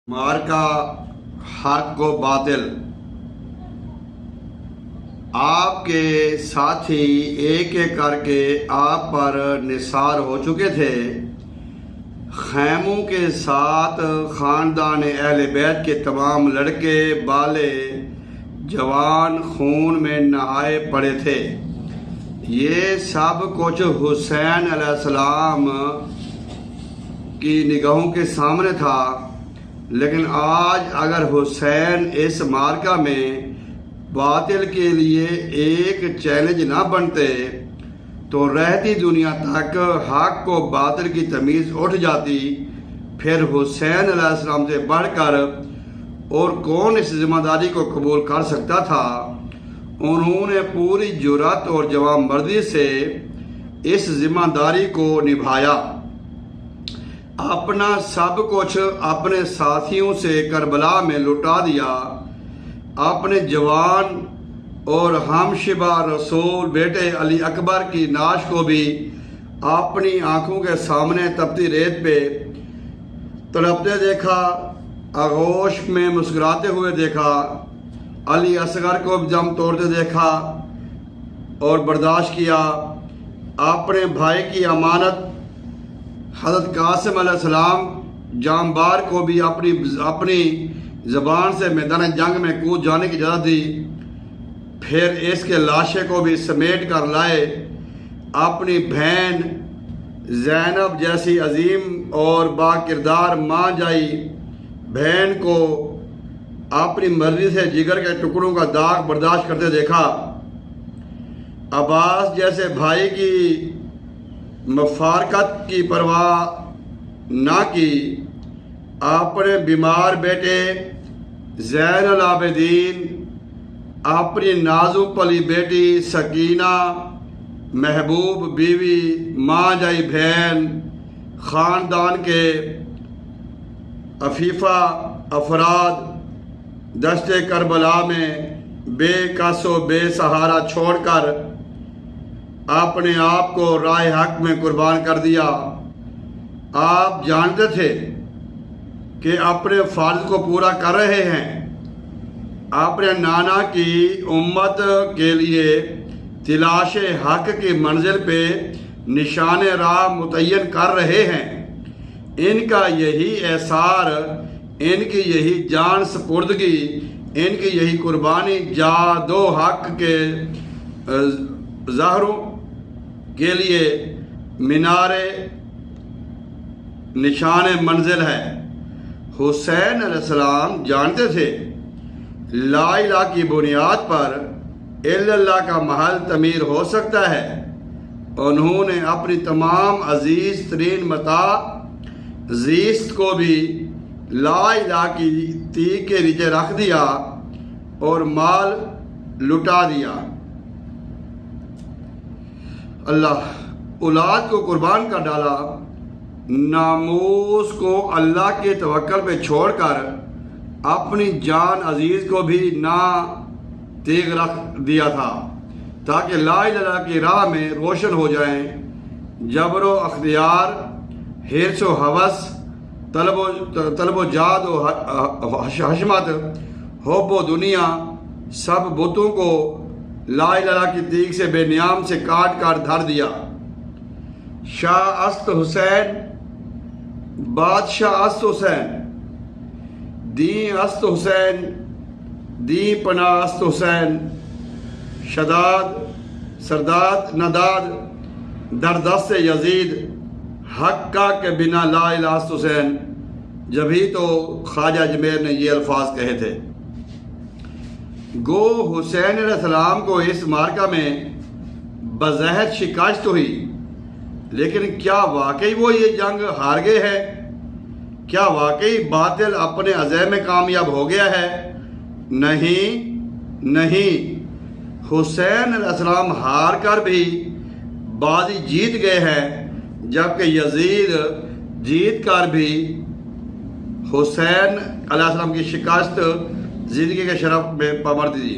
मार्का हक व बातिल। आपके साथी एक एक करके आप पर निसार हो चुके थे। खैमों के साथ ख़ानदान अहले बैत के तमाम लड़के बाले जवान खून में नहाए पड़े थे। ये सब कुछ हुसैन अलैहिस्सलाम की निगाहों के सामने था। लेकिन आज अगर हुसैन इस मार्का में बातिल के लिए एक चैलेंज ना बनते तो रहती दुनिया तक हक को बातिल की तमीज़ उठ जाती। फिर हुसैन अलैहिस्सलाम से बढ़कर और कौन इस जिम्मेदारी को कबूल कर सकता था। उन्होंने पूरी जुर्रत और जवानमर्दी से इस जिम्मेदारी को निभाया। अपना सब कुछ अपने साथियों से करबला में लुटा दिया। अपने जवान और हमशिबा रसूल बेटे अली अकबर की नाश को भी अपनी आंखों के सामने तपती रेत पे तड़पते देखा। आगोश में मुस्कुराते हुए देखा। अली असगर को जम तोड़ते देखा और बर्दाश्त किया। अपने भाई की अमानत हज़रत कासिम अलैहिस्सलाम जांबार को भी अपनी ज़बान से मैदान जंग में कूद जाने की इजाज़त दी। फिर इसके लाशे को भी समेट कर लाए। अपनी बहन ज़ैनब जैसी अजीम और बाकिरदार माँ जाई बहन को अपनी मर्जी से जिगर के टुकड़ों का दाग बर्दाश्त करते देखा। अब्बास जैसे भाई की मफारकत की परवाह ना की। अपने बीमार बेटे ज़ैनुल आबिदीन, अपनी नाजुक पली बेटी सकीना, महबूब बीवी, माँ जाई बहन, ख़ानदान के अफीफ़ा अफराद दश्ते करबला में बेकस व बेसहारा छोड़कर अपने आप को राह हक में कुर्बान कर दिया। आप जानते थे कि अपने फ़र्ज को पूरा कर रहे हैं। अपने नाना की उम्मत के लिए तिलाश हक की मंजिल पे निशान राह मुतय्यन कर रहे हैं। इनका यही एसार, इनकी यही जान सपुर्दगी, इनकी यही कुर्बानी जादो हक के ज़हरों के लिए मीनारे निशान मंजिल है। हुसैन अलैहिस्सलाम जानते थे ला इलाहा की बुनियाद पर इल्लल्लाह का महल तमीर हो सकता है। उन्होंने अपनी तमाम अजीज तरीन मता ज़ीस्त को भी ला इलाहा की तीक के नीचे रख दिया और माल लुटा दिया। अल्लाह औलाद को कुर्बान कर डाला। नामूस को अल्लाह के तवक्कल पे छोड़कर अपनी जान अजीज़ को भी ना तेग रख दिया था ताकि ला इलाहा की राह में रोशन हो जाएं। जबरो अख्तियार, हिर्स व हवस, तलब जाद व हशमत, हुब्ब दुनिया सब बुतों को ला इलाहा की तीक से बेनियाम से काट काट धर दिया। शाह अस्त हुसैन, बादशाह अस्त हुसैन, दी अस्त हुसैन, दी पना अस्त हुसैन, शदाद सरदाद नदाद दरदस्त यजीद, हक्का के बिना ला इलाहा अस्त हुसैन। जभी तो ख्वाजा अजमेर ने ये अल्फाज कहे थे। गो हुसैन अलैहिस्सलाम को इस मार्का में बज़ाहिर शिकस्त हुई, लेकिन क्या वाकई वो ये जंग हार गए हैं? क्या वाकई बातिल अपने अज़म में कामयाब हो गया है? नहीं, हुसैन अलैहिस्सलाम हार कर भी बाजी जीत गए हैं, जबकि यजीद जीत कर भी हुसैन अलैहिस्सलाम की शिकस्त ज़िंदगी के शरफ में पाबंदी दी।